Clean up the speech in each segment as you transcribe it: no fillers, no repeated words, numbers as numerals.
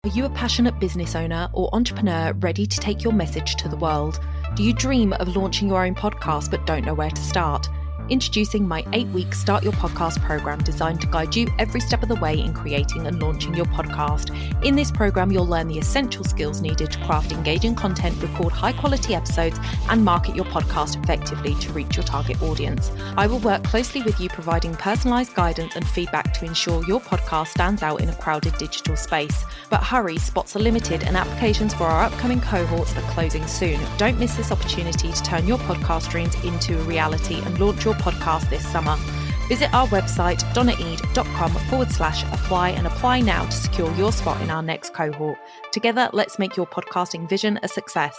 Are you a passionate business owner or entrepreneur ready to take your message to the world? Do you dream of launching your own podcast but don't know where to start? Introducing my 8-week Start Your Podcast program designed to guide you every step of the way in creating and launching your podcast. In this program, you'll learn the essential skills needed to craft engaging content, record high-quality episodes, and market your podcast effectively to reach your target audience. I will work closely with you, providing personalized guidance and feedback to ensure your podcast stands out in a crowded digital space. But hurry, spots are limited and applications for our upcoming cohorts are closing soon. Don't miss this opportunity to turn your podcast dreams into a reality and launch your podcast this summer. Visit our website, donnaeade.com/apply and apply now to secure your spot in our next cohort. Together, let's make your podcasting vision a success.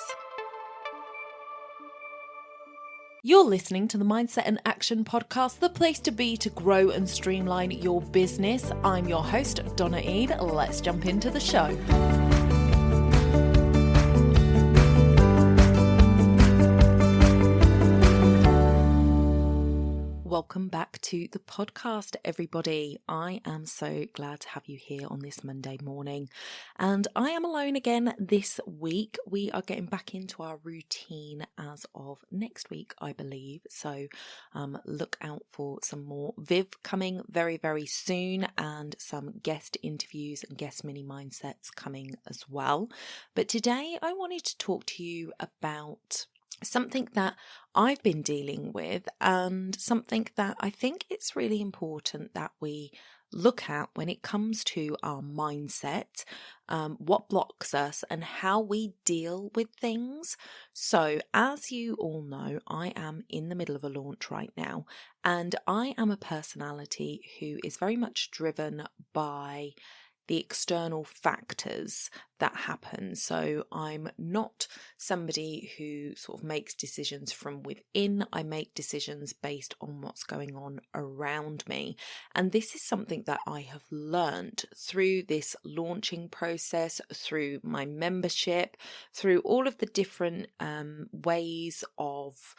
You're listening to the Mindset and Action Podcast, the place to be to grow and streamline your business. I'm your host, Donna Eade. Let's jump into the show. Welcome back to the podcast, everybody. I am so glad to have you here on this Monday morning. And I am alone again this week. We are getting back into our routine as of next week, I believe. So look out for some more Viv coming very, very soon and some guest interviews and guest mini mindsets coming as well. But today I wanted to talk to you about something that I've been dealing with and something that I think it's really important that we look at when it comes to our mindset, what blocks us and how we deal with things. So as you all know, I am in the middle of a launch right now, and I am a personality who is very much driven by the external factors that happen. So I'm not somebody who sort of makes decisions from within. I make decisions based on what's going on around me. And this is something that I have learned through this launching process, through my membership, through all of the different ways of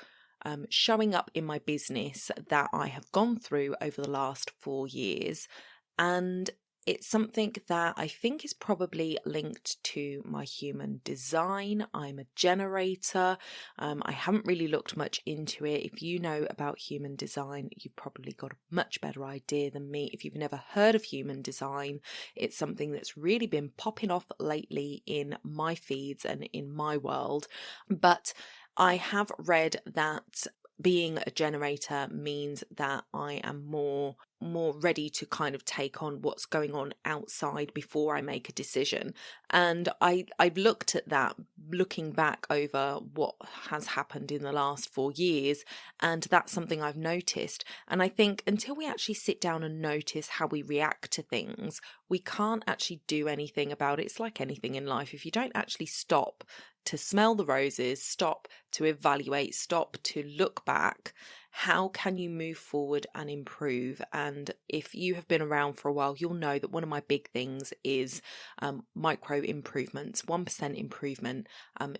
showing up in my business that I have gone through over the last 4 years. And it's something that I think is probably linked to my human design. I'm a generator. I haven't really looked much into it. If you know about human design, you've probably got a much better idea than me. If you've never heard of human design, it's something that's really been popping off lately in my feeds and in my world. But I have read that being a generator means that I am more ready to kind of take on what's going on outside before I make a decision. And I've looked at that, looking back over what has happened in the last 4 years, and that's something I've noticed. And I think until we actually sit down and notice how we react to things, we can't actually do anything about it. It's like anything in life. If you don't actually stop to smell the roses, stop to evaluate, stop to look back, how can you move forward and improve? And if you have been around for a while, you'll know that one of my big things is micro improvements. 1% improvement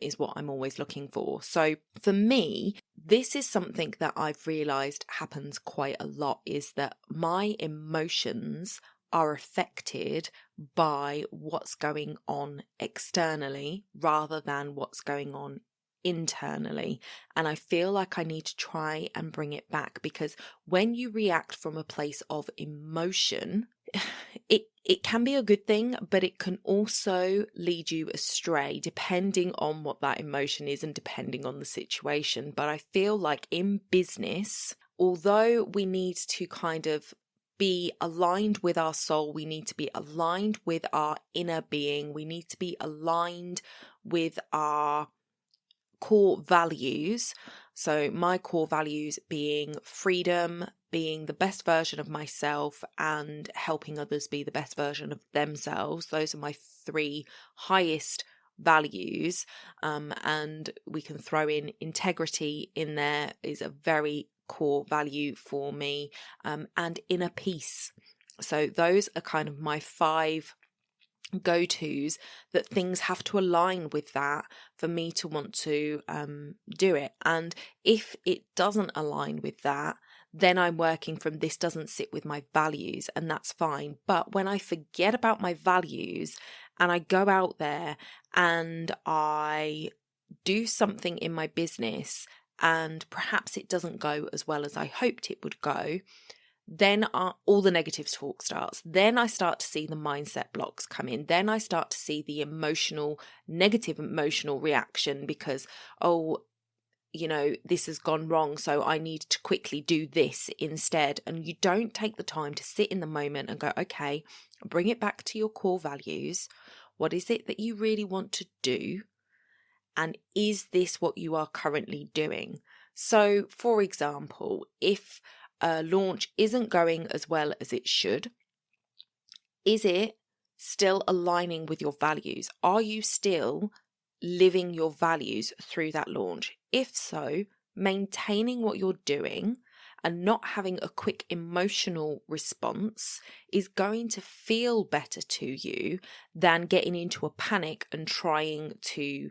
is what I'm always looking for. So for me, this is something that I've realized happens quite a lot, is that my emotions are affected by what's going on externally rather than what's going on internally. And I feel like I need to try and bring it back, because when you react from a place of emotion, it can be a good thing, but it can also lead you astray depending on what that emotion is and depending on the situation. But I feel like in business, although we need to kind of be aligned with our soul, we need to be aligned with our inner being, we need to be aligned with our core values. So my core values being freedom, being the best version of myself, and helping others be the best version of themselves. Those are my 3 highest values. And we can throw in integrity in there, is a very core value for me, and inner peace. So those are kind of my 5 go-tos, that things have to align with that for me to want to do it. And if it doesn't align with that, then I'm working from this doesn't sit with my values, and that's fine. But when I forget about my values and I go out there and I do something in my business and perhaps it doesn't go as well as I hoped it would go, then all the negative talk starts. Then I start to see the mindset blocks come in. Then I start to see the negative emotional reaction because, this has gone wrong, so I need to quickly do this instead. And you don't take the time to sit in the moment and go, okay, bring it back to your core values. What is it that you really want to do? And is this what you are currently doing? So, for example, if a launch isn't going as well as it should, is it still aligning with your values? Are you still living your values through that launch? If so, maintaining what you're doing and not having a quick emotional response is going to feel better to you than getting into a panic and trying to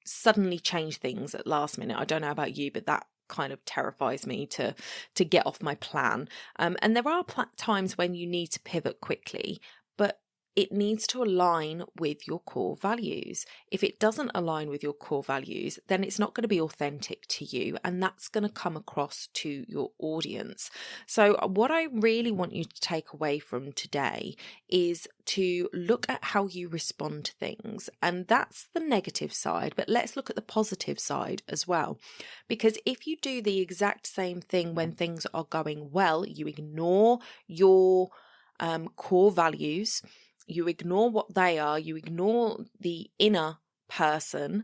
suddenly change things at last minute. I don't know about you, but that kind of terrifies me to get off my plan. And there are times when you need to pivot quickly, but it needs to align with your core values. If it doesn't align with your core values, then it's not going to be authentic to you, and that's going to come across to your audience. So what I really want you to take away from today is to look at how you respond to things. And that's the negative side, but let's look at the positive side as well. Because if you do the exact same thing when things are going well, you ignore your core values, you ignore what they are, you ignore the inner person,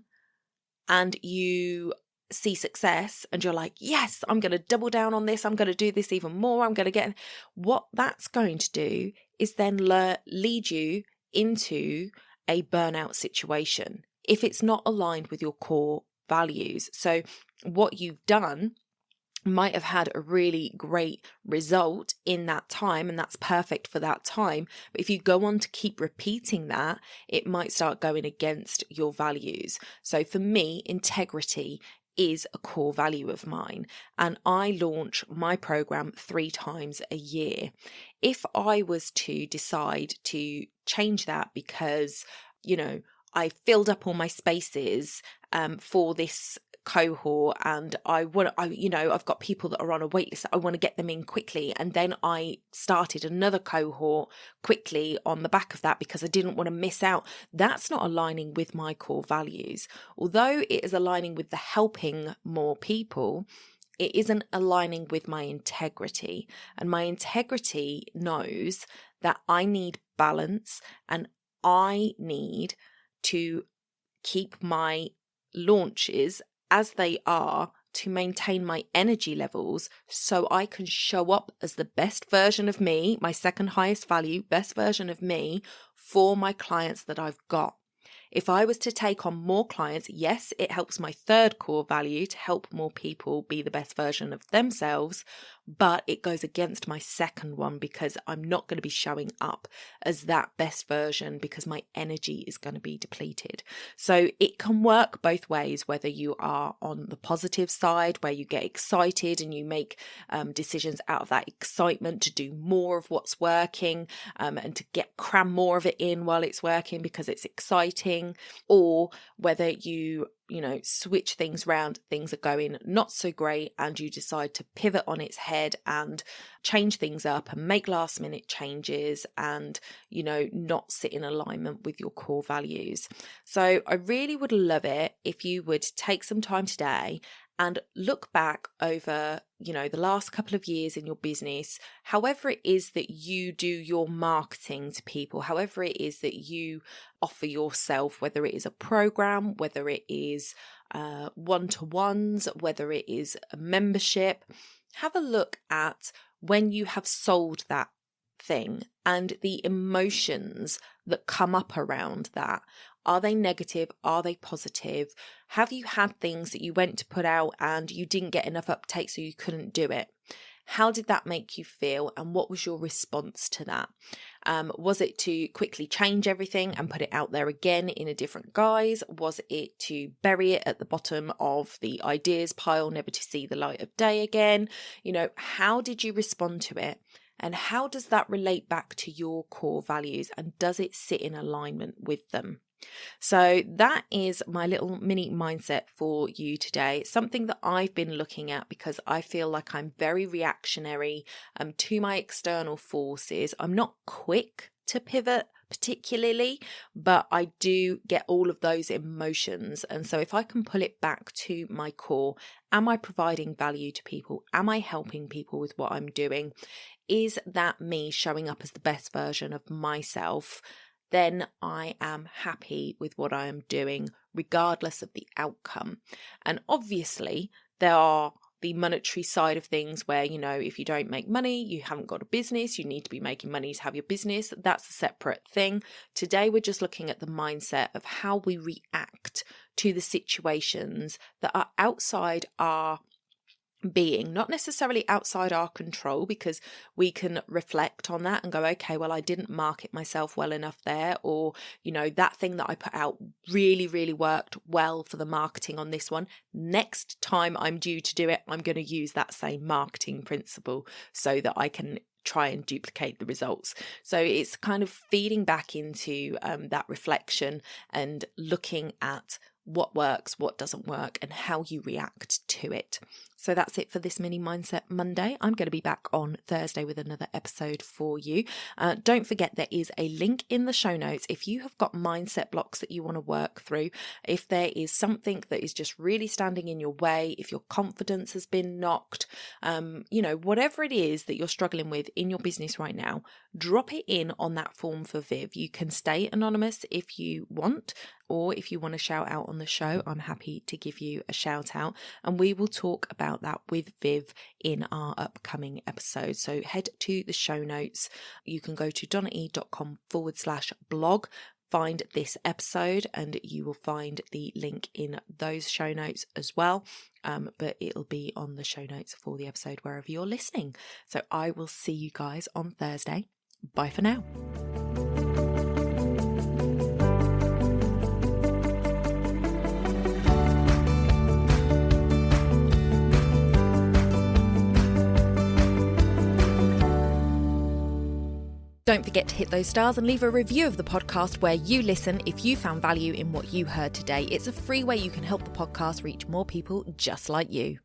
and you see success and you're like, yes, I'm going to double down on this, I'm going to do this even more, I'm going to get... What that's going to do is then lead you into a burnout situation if it's not aligned with your core values. So what you've done might have had a really great result in that time, and that's perfect for that time. But if you go on to keep repeating that, it might start going against your values. So for me, integrity is a core value of mine, and I launch my program 3 times a year. If I was to decide to change that because, I filled up all my spaces for this cohort and I've got people that are on a wait list, I want to get them in quickly, and then I started another cohort quickly on the back of that because I didn't want to miss out, that's not aligning with my core values. Although it is aligning with the helping more people, it isn't aligning with my integrity, and my integrity knows that I need balance and I need to keep my launches as they are to maintain my energy levels so I can show up as the best version of me, my second highest value, best version of me for my clients that I've got. If I was to take on more clients, yes, it helps my third core value to help more people be the best version of themselves, but it goes against my second one because I'm not going to be showing up as that best version because my energy is going to be depleted. So it can work both ways, whether you are on the positive side where you get excited and you make decisions out of that excitement to do more of what's working and to cram more of it in while it's working because it's exciting, or whether you switch things around, things are going not so great and you decide to pivot on its head and change things up and make last minute changes and not sit in alignment with your core values. So I really would love it if you would take some time today and look back over the last couple of years in your business, however it is that you do your marketing to people, however it is that you offer yourself, whether it is a program, whether it is one-to-ones, whether it is a membership. Have a look at when you have sold that thing and the emotions that come up around that. Are they negative? Are they positive? Have you had things that you went to put out and you didn't get enough uptake so you couldn't do it? How did that make you feel, and what was your response to that? Was it to quickly change everything and put it out there again in a different guise? Was it to bury it at the bottom of the ideas pile, never to see the light of day again? How did you respond to it? And how does that relate back to your core values, and does it sit in alignment with them? So that is my little mini mindset for you today. It's something that I've been looking at because I feel like I'm very reactionary to my external forces. I'm not quick to pivot particularly, but I do get all of those emotions. And so if I can pull it back to my core, am I providing value to people? Am I helping people with what I'm doing? Is that me showing up as the best version of myself? Then I am happy with what I am doing, regardless of the outcome. And obviously, there are the monetary side of things where, if you don't make money, you haven't got a business, you need to be making money to have your business. That's a separate thing. Today, we're just looking at the mindset of how we react to the situations that are outside our being, not necessarily outside our control, because we can reflect on that and go, okay, well, I didn't market myself well enough there, or that thing that I put out really, really worked well for the marketing on this one. Next time I'm due to do it, I'm going to use that same marketing principle so that I can try and duplicate the results. So it's kind of feeding back into that reflection and looking at what works, what doesn't work, and how you react to it. So that's it for this mini Mindset Monday. I'm going to be back on Thursday with another episode for you. Don't forget, there is a link in the show notes. If you have got mindset blocks that you want to work through, if there is something that is just really standing in your way, if your confidence has been knocked, whatever it is that you're struggling with in your business right now, drop it in on that form for Viv. You can stay anonymous if you want, or if you want to shout out on the show, I'm happy to give you a shout out, and we will talk about that with Viv in our upcoming episode. So head to the show notes. You can go to donnae.com/blog, find this episode, and you will find the link in those show notes as well. But it'll be on the show notes for the episode wherever you're listening. So I will see you guys on Thursday. Bye for now. Don't forget to hit those stars and leave a review of the podcast where you listen if you found value in what you heard today. It's a free way you can help the podcast reach more people just like you.